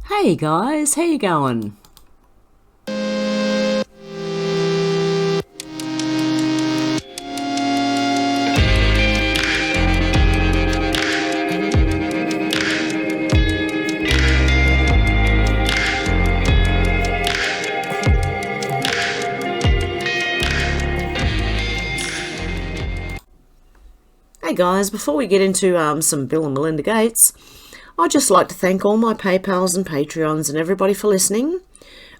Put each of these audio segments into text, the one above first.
Hey guys, how you going? Hey guys, before we get into some Bill and Melinda Gates, I'd just like to thank all my PayPals and Patreons and everybody for listening.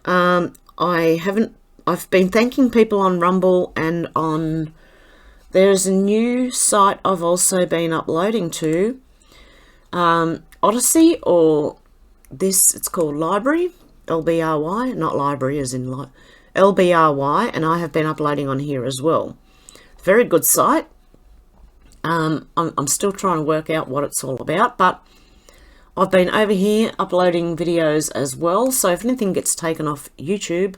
I've been thanking people on Rumble and on, there's a new site I've also been uploading to, Odysee, or it's called LBRY, LBRY, not library as in LBRY, and I have been uploading on here as well. Very good site. I'm still trying to work out what it's all about, but I've been over here uploading videos as well, so if anything gets taken off YouTube,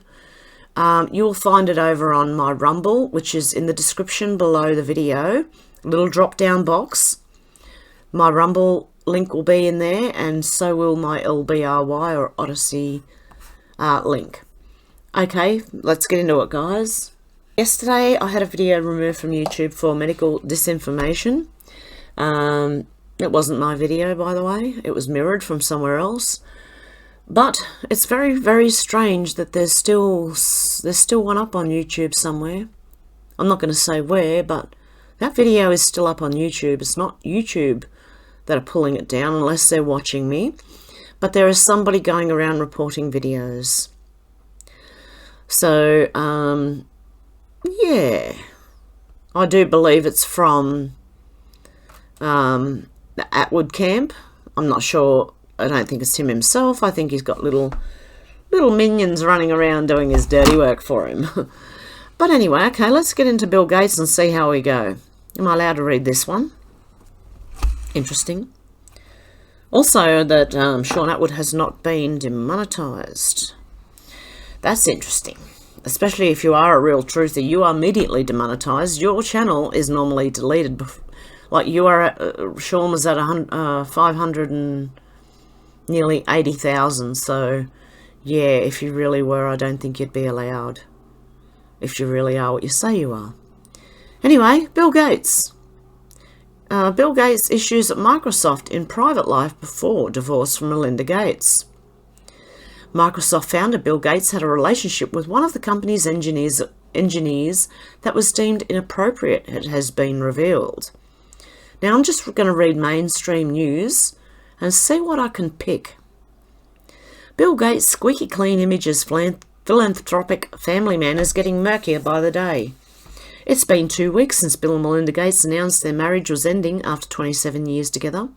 you will find it over on my Rumble, which is in the description below the video, little drop down box. My Rumble link will be in there, and so will my LBRY or Odysee link. Okay, let's get into it, guys. Yesterday I had a video removed from YouTube for medical disinformation. It wasn't my video, by the way. It was mirrored from somewhere else. But it's very, very strange that there's still one up on YouTube somewhere. I'm not going to say where, but that video is still up on YouTube. It's not YouTube that are pulling it down unless they're watching me. But there is somebody going around reporting videos. So, yeah, I do believe it's from the Atwood camp. I'm not sure. I don't think it's him himself. I think he's got little minions running around doing his dirty work for him. But anyway, okay, let's get into Bill Gates and see how we go. Am I allowed to read this one? Interesting. Also, that Sean Atwood has not been demonetised. That's interesting. Especially if you are a real truther, you are immediately demonetised. Your channel is normally deleted. Like you are at, Sean was at 500 and nearly 80,000. So, yeah, if you really were, I don't think you'd be allowed. If you really are what you say you are. Anyway, Bill Gates. Bill Gates issues at Microsoft in private life before divorce from Melinda Gates. Microsoft founder Bill Gates had a relationship with one of the company's engineers that was deemed inappropriate, it has been revealed. Now I'm just going to read mainstream news and see what I can pick. Bill Gates' squeaky clean image as philanthropic family man is getting murkier by the day. It's been 2 weeks since Bill and Melinda Gates announced their marriage was ending after 27 years together.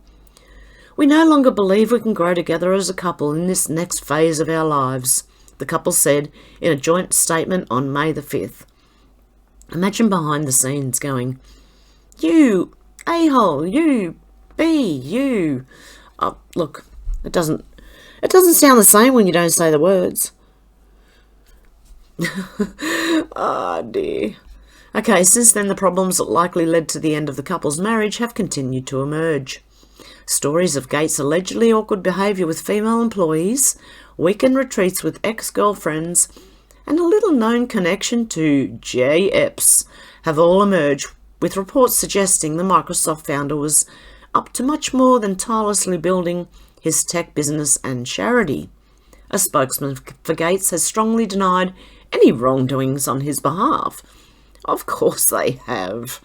We no longer believe we can grow together as a couple in this next phase of our lives, the couple said in a joint statement on May the 5th. Imagine behind the scenes going, "You a-hole, you you." Oh, look, it doesn't sound the same when you don't say the words. Oh dear. Okay, since then the problems that likely led to the end of the couple's marriage have continued to emerge. Stories of Gates' allegedly awkward behaviour with female employees, weekend retreats with ex-girlfriends, and a little-known connection to J. Epps have all emerged, with reports suggesting the Microsoft founder was up to much more than tirelessly building his tech business and charity. A spokesman for Gates has strongly denied any wrongdoings on his behalf. Of course they have.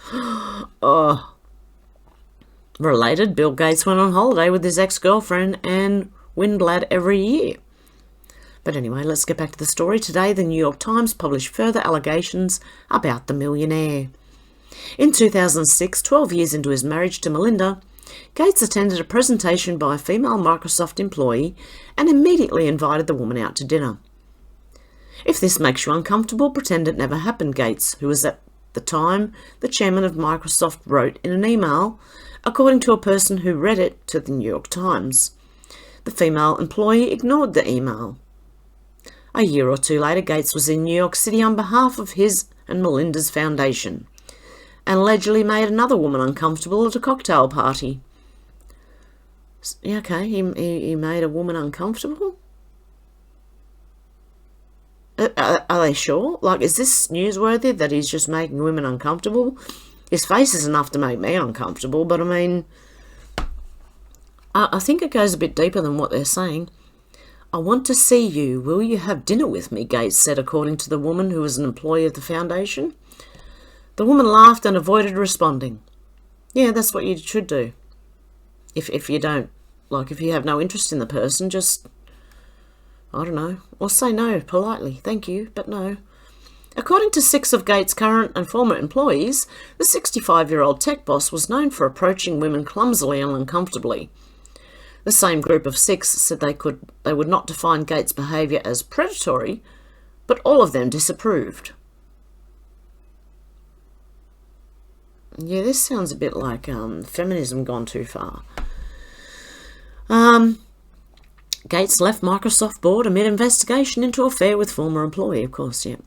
Oh. Related, Bill Gates went on holiday with his ex-girlfriend Anne Windblad every year. But anyway, let's get back to the story. Today, the New York Times published further allegations about the millionaire. In 2006, 12 years into his marriage to Melinda, Gates attended a presentation by a female Microsoft employee and immediately invited the woman out to dinner. "If this makes you uncomfortable, pretend it never happened," Gates, who was at the time the chairman of Microsoft, wrote in an email, according to a person who read it to the New York Times. The female employee ignored the email. A year or two later, Gates was in New York City on behalf of his and Melinda's foundation, and allegedly made another woman uncomfortable at a cocktail party. Yeah, okay, he made a woman uncomfortable? are they sure? Like, is this newsworthy that he's just making women uncomfortable? His face is enough to make me uncomfortable, but I mean, I think it goes a bit deeper than what they're saying. I want to see you. Will you have dinner with me? Gates said, according to the woman who was an employee of the foundation. The woman laughed and avoided responding. Yeah, that's what you should do. If you don't, like, if you have no interest in the person, just, I don't know, or say no politely. Thank you, but no. According to 6 of Gates' current and former employees, the 65-year-old tech boss was known for approaching women clumsily and uncomfortably. The same group of 6 said they would not define Gates' behaviour as predatory, but all of them disapproved. Yeah, this sounds a bit like feminism gone too far. Gates left Microsoft board amid investigation into affair with former employee, of course, yeah.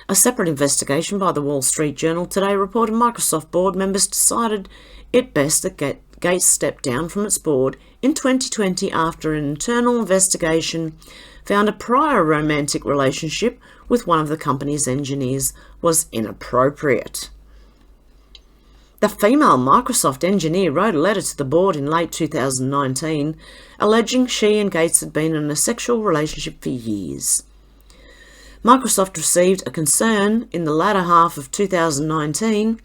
A separate investigation by the Wall Street Journal today reported Microsoft board members decided it best that Gates stepped down from its board in 2020 after an internal investigation found a prior romantic relationship with one of the company's engineers was inappropriate. The female Microsoft engineer wrote a letter to the board in late 2019, alleging she and Gates had been in a sexual relationship for years. Microsoft received a concern in the latter half of 2019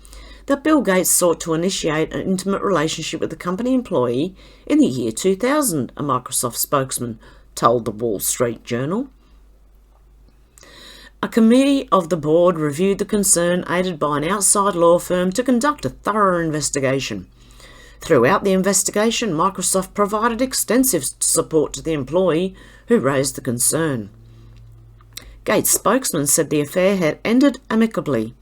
that Bill Gates sought to initiate an intimate relationship with a company employee in the year 2000, a Microsoft spokesman told the Wall Street Journal. A committee of the board reviewed the concern, aided by an outside law firm, to conduct a thorough investigation. Throughout the investigation, Microsoft provided extensive support to the employee who raised the concern. Gates' spokesman said the affair had ended amicably,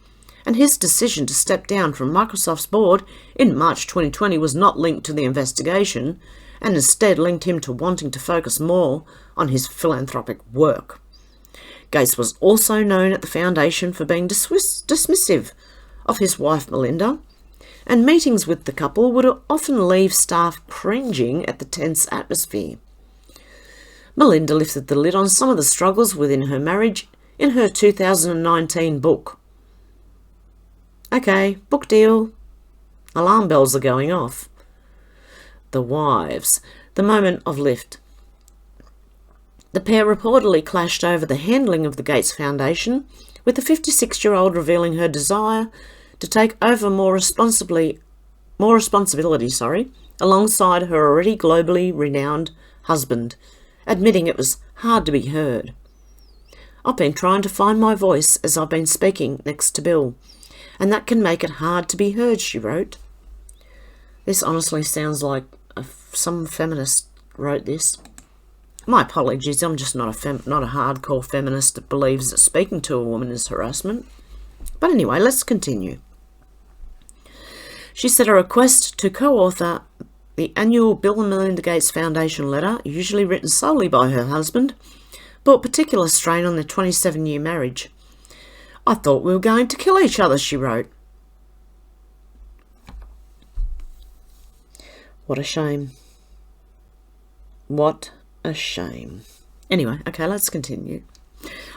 and his decision to step down from Microsoft's board in March 2020 was not linked to the investigation, and instead linked him to wanting to focus more on his philanthropic work. Gates was also known at the foundation for being dismissive of his wife Melinda, and meetings with the couple would often leave staff cringing at the tense atmosphere. Melinda lifted the lid on some of the struggles within her marriage in her 2019 book. Okay, book deal. Alarm bells are going off. The wives. The moment of lift. The pair reportedly clashed over the handling of the Gates Foundation, with the 56-year-old revealing her desire to take over more responsibility, alongside her already globally renowned husband, admitting it was hard to be heard. I've been trying to find my voice as I've been speaking next to Bill, and that can make it hard to be heard, she wrote. This honestly sounds like some feminist wrote this. My apologies, I'm just not a hardcore feminist that believes that speaking to a woman is harassment. But anyway, let's continue. She said a request to co-author the annual Bill and Melinda Gates Foundation letter, usually written solely by her husband, brought particular strain on their 27-year marriage. I thought we were going to kill each other, she wrote. What a shame. What a shame. Anyway, okay, let's continue.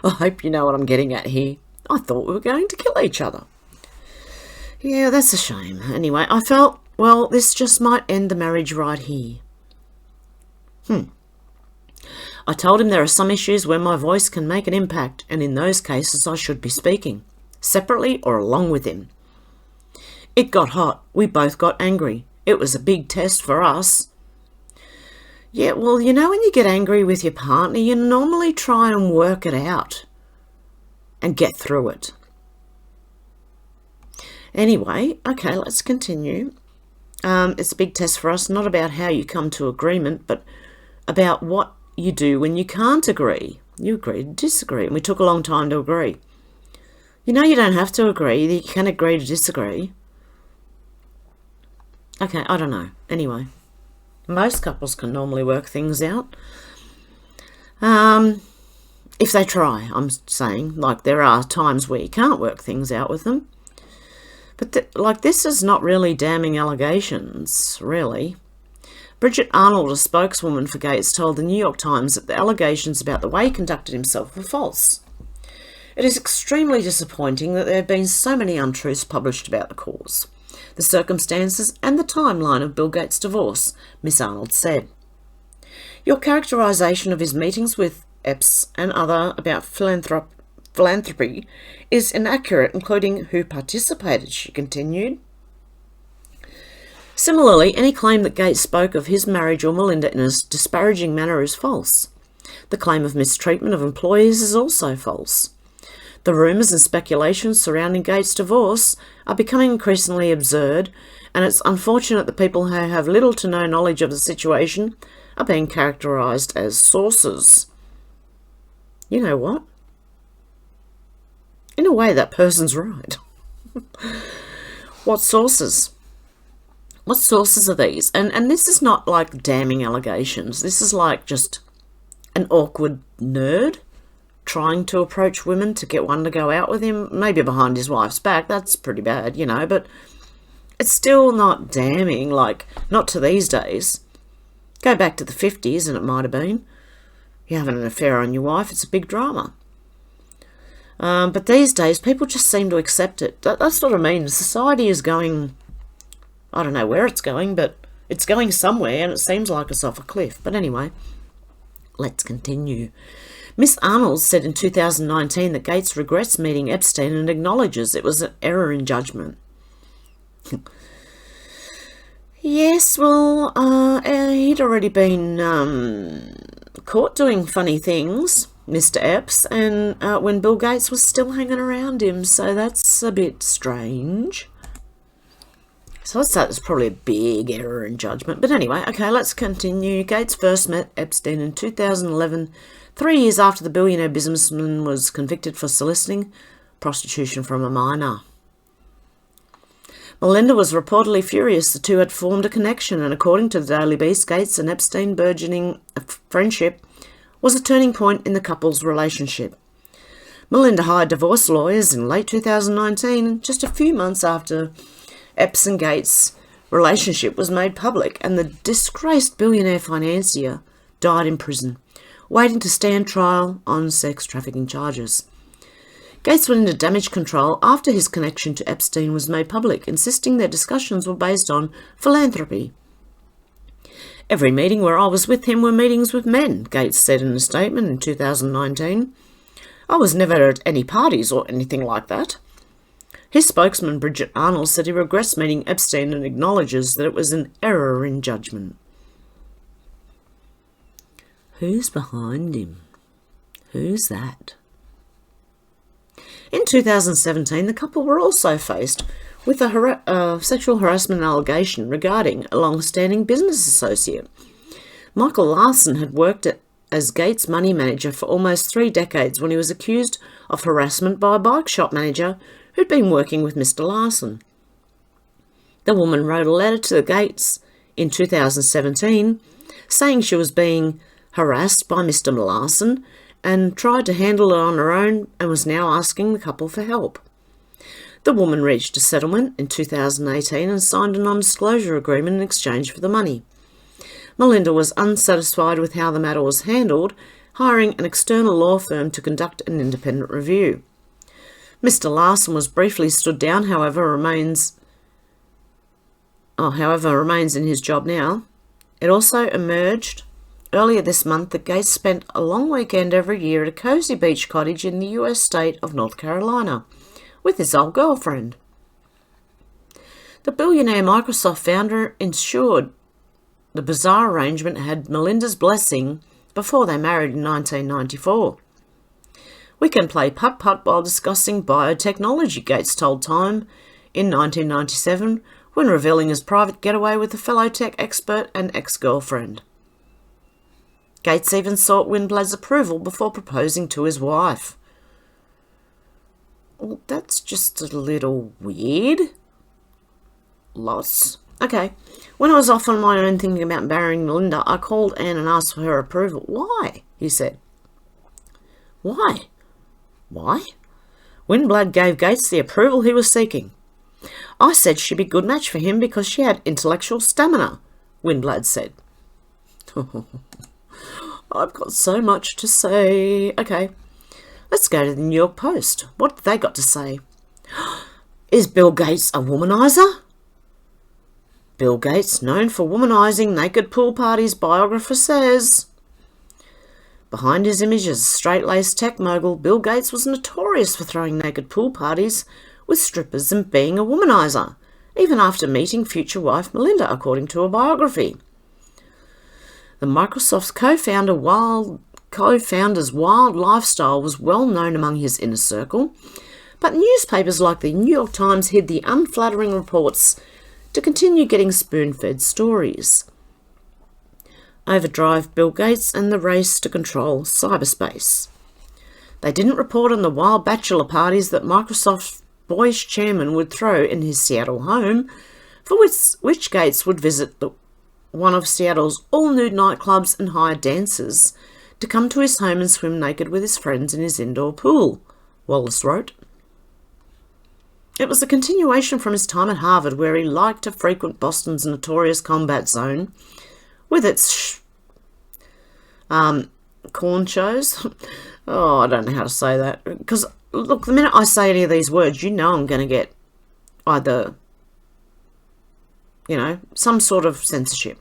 I hope you know what I'm getting at here. I thought we were going to kill each other. Yeah, that's a shame. Anyway, I felt, well, this just might end the marriage right here. I told him there are some issues where my voice can make an impact, and in those cases I should be speaking, separately or along with him. It got hot. We both got angry. It was a big test for us. Yeah, well, you know, when you get angry with your partner, you normally try and work it out and get through it. Anyway, okay, let's continue. It's a big test for us, not about how you come to agreement, but about what you do when you can't agree. You agree to disagree, and we took a long time to agree. You know, you don't have to agree. You can agree to disagree. Okay, I don't know. Anyway, most couples can normally work things out. If they try, I'm saying. Like, there are times where you can't work things out with them. But, this is not really damning allegations, really. Bridget Arnold, a spokeswoman for Gates, told the New York Times that the allegations about the way he conducted himself were false. It is extremely disappointing that there have been so many untruths published about the cause, the circumstances and the timeline of Bill Gates' divorce, Miss Arnold said. Your characterisation of his meetings with Epps and other about philanthropy is inaccurate, including who participated, she continued. Similarly, any claim that Gates spoke of his marriage or Melinda in a disparaging manner is false. The claim of mistreatment of employees is also false. The rumours and speculations surrounding Gates' divorce are becoming increasingly absurd, and it's unfortunate that people who have little to no knowledge of the situation are being characterised as sources. You know what? In a way, that person's right. What sources? What sources are these? And this is not like damning allegations. This is like just an awkward nerd trying to approach women to get one to go out with him, maybe behind his wife's back. That's pretty bad, you know, but it's still not damning, like, not to these days. Go back to the 50s and it might have been. You're having an affair on your wife, it's a big drama. But these days, people just seem to accept it. That's what I mean. Society is going, I don't know where it's going, but it's going somewhere, and it seems like it's off a cliff. But anyway, let's continue. Miss Arnold said in 2019 that Gates regrets meeting Epstein and acknowledges it was an error in judgment. Yes, well, he'd already been caught doing funny things, Mr. Epps, and when Bill Gates was still hanging around him, so that's a bit strange. So let's say it's probably a big error in judgment. But anyway, okay, let's continue. Gates first met Epstein in 2011, 3 years after the billionaire businessman was convicted for soliciting prostitution from a minor. Melinda was reportedly furious the two had formed a connection, and according to the Daily Beast, Gates and Epstein burgeoning friendship was a turning point in the couple's relationship. Melinda hired divorce lawyers in late 2019, just a few months after Epps and Gates' relationship was made public, and the disgraced billionaire financier died in prison, waiting to stand trial on sex trafficking charges. Gates went into damage control after his connection to Epstein was made public, insisting their discussions were based on philanthropy. Every meeting where I was with him were meetings with men, Gates said in a statement in 2019. I was never at any parties or anything like that. His spokesman, Bridget Arnold, said he regrets meeting Epstein and acknowledges that it was an error in judgment. Who's behind him? Who's that? In 2017, the couple were also faced with a sexual harassment allegation regarding a long-standing business associate. Michael Larson had worked as Gates' money manager for almost 3 decades when he was accused of harassment by a bike shop manager who'd been working with Mr. Larson. The woman wrote a letter to Gates in 2017 saying she was being harassed by Mr. Larson and tried to handle it on her own and was now asking the couple for help. The woman reached a settlement in 2018 and signed a non-disclosure agreement in exchange for the money. Melinda was unsatisfied with how the matter was handled, hiring an external law firm to conduct an independent review. Mr. Larson was briefly stood down, however, remains in his job now. It also emerged earlier this month that Gates spent a long weekend every year at a cozy beach cottage in the US state of North Carolina with his old girlfriend. The billionaire Microsoft founder ensured the bizarre arrangement had Melinda's blessing before they married in 1994. We can play putt-putt while discussing biotechnology, Gates told Time in 1997 when revealing his private getaway with a fellow tech expert and ex-girlfriend. Gates even sought Winblad's approval before proposing to his wife. Well, that's just a little weird. Lots. Okay. When I was off on my own thinking about marrying Melinda, I called Anne and asked for her approval. Why? He said. Why? Why? Winblad gave Gates the approval he was seeking. I said she'd be a good match for him because she had intellectual stamina, Winblad said. I've got so much to say. Okay. Let's go to the New York Post. What have they got to say? Is Bill Gates a womanizer? Bill Gates, known for womanizing naked pool parties, biographer says. Behind his image as a straight-laced tech mogul, Bill Gates was notorious for throwing naked pool parties with strippers and being a womanizer, even after meeting future wife Melinda, according to a biography. The Microsoft's co-founder's wild lifestyle was well known among his inner circle, but newspapers like the New York Times hid the unflattering reports to continue getting spoon-fed stories. Overdrive, Bill Gates and the race to control cyberspace. They didn't report on the wild bachelor parties that Microsoft's boyish chairman would throw in his Seattle home, for which Gates would visit one of Seattle's all-nude nightclubs and hire dancers to come to his home and swim naked with his friends in his indoor pool, Wallace wrote. It was a continuation from his time at Harvard, where he liked to frequent Boston's notorious Combat Zone, with its corn shows. Oh, I don't know how to say that. Because, look, the minute I say any of these words, you know I'm going to get either, some sort of censorship.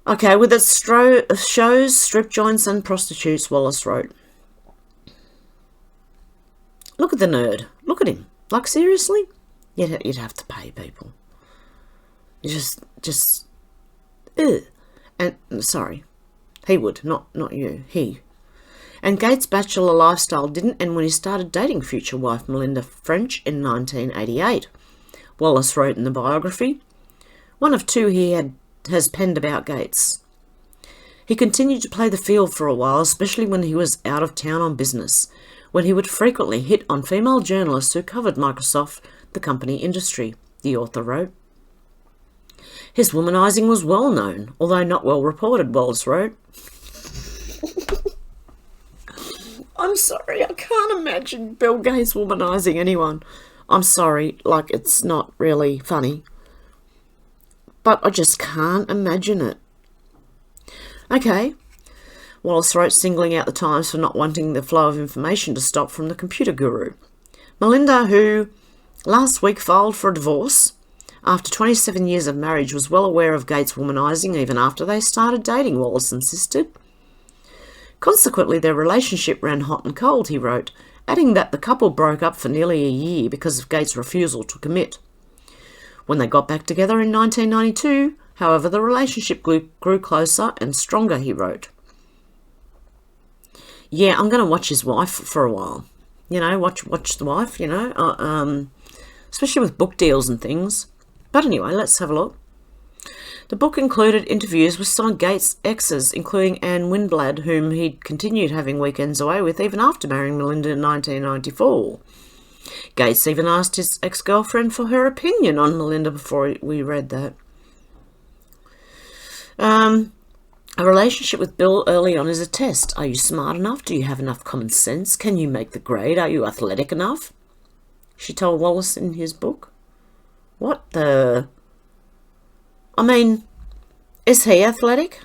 Okay, with its shows, strip joints and prostitutes, Wallace wrote. Look at the nerd. Look at him. Like, seriously? You'd have to pay people. You just... Ugh. And, sorry. He would, not you. He. And Gates' bachelor lifestyle didn't end when he started dating future wife Melinda French in 1988. Wallace wrote in the biography. One of two he has penned about Gates. He continued to play the field for a while, especially when he was out of town on business, when he would frequently hit on female journalists who covered Microsoft, the company industry, the author wrote. His womanizing was well known, although not well reported, Wallace wrote. I'm sorry, I can't imagine Bill Gates womanizing anyone. I'm sorry, it's not really funny. But I just can't imagine it. Okay. Wallace wrote, singling out the Times for not wanting the flow of information to stop from the computer guru. Melinda, who last week filed for a divorce after 27 years of marriage, was well aware of Gates' womanizing even after they started dating, Wallace insisted. Consequently, their relationship ran hot and cold, he wrote, adding that the couple broke up for nearly a year because of Gates' refusal to commit. When they got back together in 1992, however, the relationship grew closer and stronger, he wrote. Yeah, I'm going to watch his wife for a while. Watch the wife, especially with book deals and things. But anyway, let's have a look. The book included interviews with some of Gates' exes, including Anne Winblad, whom he'd continued having weekends away with even after marrying Melinda in 1994. Gates even asked his ex-girlfriend for her opinion on Melinda before we read that. A relationship with Bill early on is a test. Are you smart enough? Do you have enough common sense? Can you make the grade? Are you athletic enough? She told Wallace in his book. What the... I mean, is he athletic?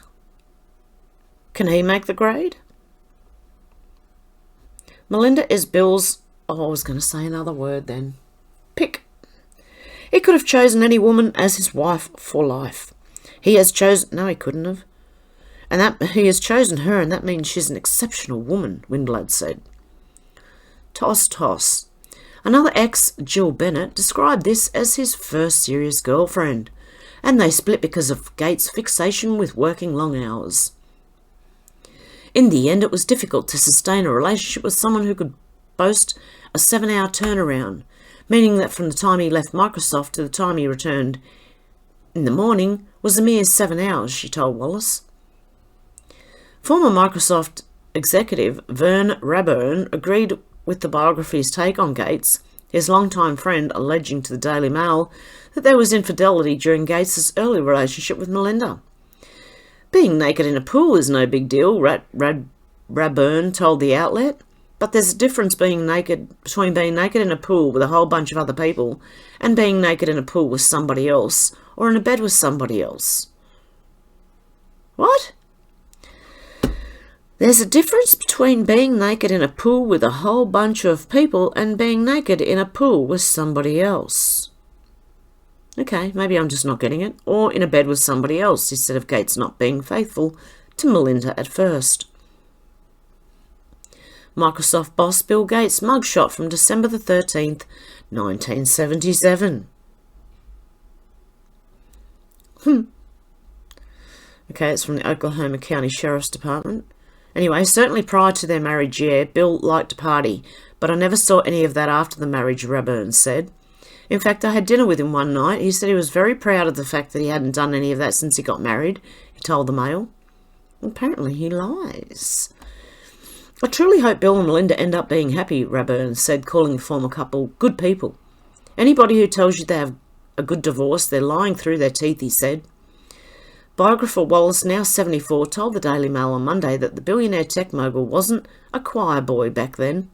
Can he make the grade? Melinda is Bill's... Oh, I was going to say another word then. Pick. He could have chosen any woman as his wife for life. He has chosen... No, he couldn't have. And that he has chosen her, and that means she's an exceptional woman, Winblad said. Toss. Another ex, Jill Bennett, described this as his first serious girlfriend, and they split because of Gates' fixation with working long hours. In the end, it was difficult to sustain a relationship with someone who could boast a 7-hour turnaround, meaning that from the time he left Microsoft to the time he returned in the morning was a mere 7 hours, she told Wallace. Former Microsoft executive Vern Raburn agreed with the biography's take on Gates, his longtime friend alleging to the Daily Mail that there was infidelity during Gates' early relationship with Melinda. Being naked in a pool is no big deal, Raburn told the outlet, but there's a difference between being naked in a pool with a whole bunch of other people and being naked in a pool with somebody else or in a bed with somebody else. What? There's a difference between being naked in a pool with a whole bunch of people and being naked in a pool with somebody else. Okay, maybe I'm just not getting it. Or in a bed with somebody else, instead of Gates not being faithful to Melinda at first. Microsoft boss Bill Gates mugshot from December the 13th, 1977. Okay, it's from the Oklahoma County Sheriff's Department. Anyway, certainly prior to their marriage year, Bill liked to party, but I never saw any of that after the marriage, Raburn said. In fact, I had dinner with him one night. He said he was very proud of the fact that he hadn't done any of that since he got married, he told the Mail. Apparently he lies. I truly hope Bill and Melinda end up being happy, Raburn said, calling the former couple good people. Anybody who tells you they have a good divorce, they're lying through their teeth, he said. Biographer Wallace, now 74, told the Daily Mail on Monday that the billionaire tech mogul wasn't a choir boy back then.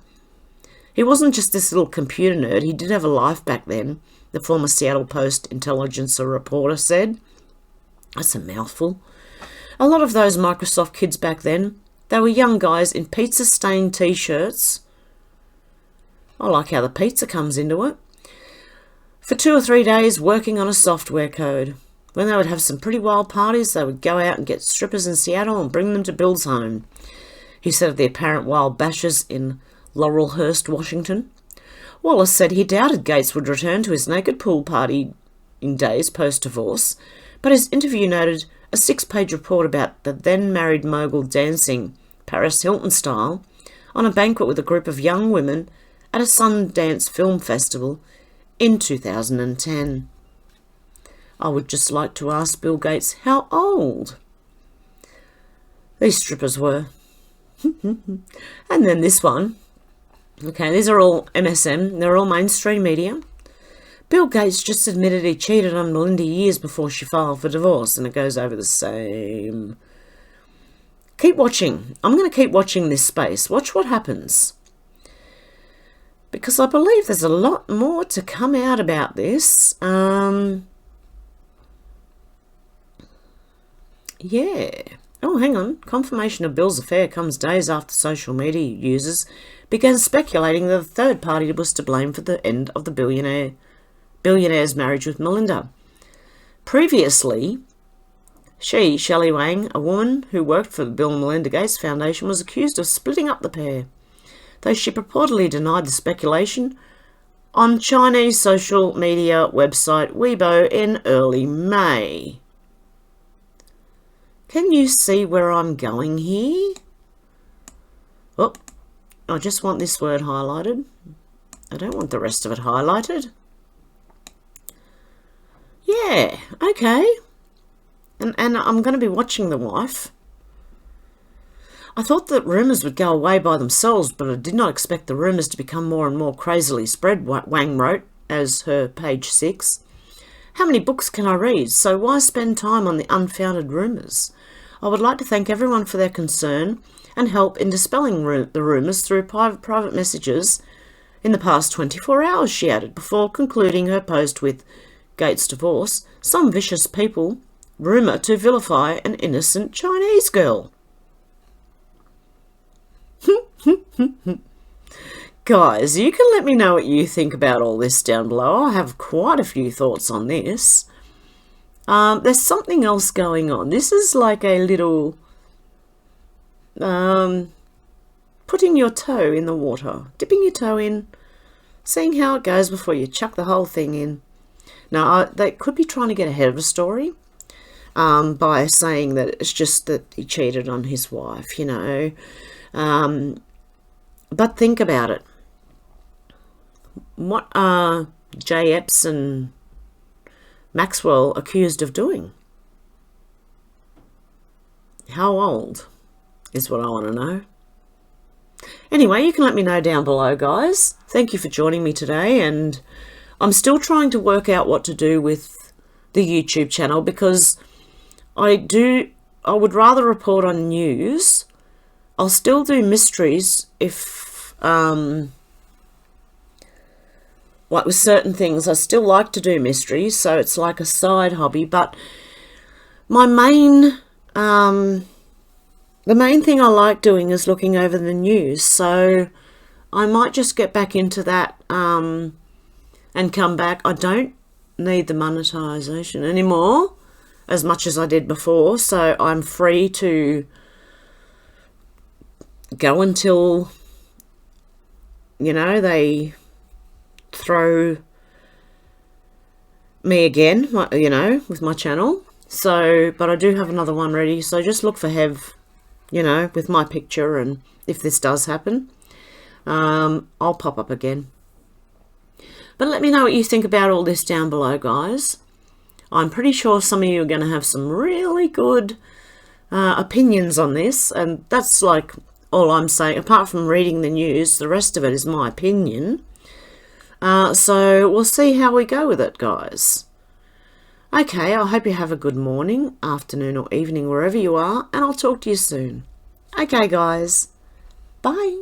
He wasn't just this little computer nerd, he did have a life back then, the former Seattle Post intelligence reporter said. That's a mouthful. A lot of those Microsoft kids back then, they were young guys in pizza-stained t-shirts. I like how the pizza comes into it. For 2 or 3 days working on a software code. When they would have some pretty wild parties, they would go out and get strippers in Seattle and bring them to Bill's home. He said of the apparent wild bashes in Laurelhurst, Washington. Wallace said he doubted Gates would return to his naked pool party in days post-divorce, but his interview noted a 6-page report about the then-married mogul dancing, Paris Hilton style, on a banquet with a group of young women at a Sundance Film Festival in 2010. I would just like to ask Bill Gates how old these strippers were. And then this one. Okay, these are all MSM. They're all mainstream media. Bill Gates just admitted he cheated on Melinda years before she filed for divorce, and it goes over the same. Keep watching. I'm going to keep watching this space. Watch what happens. Because I believe there's a lot more to come out about this. Yeah. Oh, hang on. Confirmation of Bill's affair comes days after social media users began speculating that a third party was to blame for the end of the billionaire's marriage with Melinda. Previously, Shelley Wang, a woman who worked for the Bill and Melinda Gates Foundation, was accused of splitting up the pair, though she purportedly denied the speculation on Chinese social media website Weibo in early May. Can you see where I'm going here? Oh, I just want this word highlighted. I don't want the rest of it highlighted. Yeah, okay. And I'm going to be watching the wife. I thought that rumours would go away by themselves, but I did not expect the rumours to become more and more crazily spread, Wang wrote, as her page 6. How many books can I read? So why spend time on the unfounded rumours? I would like to thank everyone for their concern and help in dispelling the rumours through private messages in the past 24 hours, she added, before concluding her post with Gates' divorce. Some vicious people rumour to vilify an innocent Chinese girl. Guys, you can let me know what you think about all this down below. I have quite a few thoughts on this. There's something else going on. This is like a little putting your toe in the water, dipping your toe in, seeing how it goes before you chuck the whole thing in. Now, they could be trying to get ahead of the story by saying that it's just that he cheated on his wife, you know. But think about it. What are J. Epps and Maxwell accused of doing? How old is what I want to know. Anyway, you can let me know down below, guys. Thank you for joining me today, and I'm still trying to work out what to do with the YouTube channel, because I would rather report on news. I'll still do mysteries if like with certain things. I still like to do mysteries, so it's like a side hobby, but my main the the main thing I like doing is looking over the news, so I might just get back into that and come back. I don't need the monetization anymore as much as I did before, so I'm free to go until, you know, they throw me again, you know, with my channel. So, but I do have another one ready, so just look for Hev, you know, with my picture, and if this does happen, I'll pop up again. But let me know what you think about all this down below, guys. I'm pretty sure some of you are going to have some really good opinions on this, and that's like all I'm saying. Apart from reading the news, the rest of it is my opinion. So we'll see how we go with it, guys. Okay, I hope you have a good morning, afternoon or evening, wherever you are, and I'll talk to you soon. Okay, guys. Bye.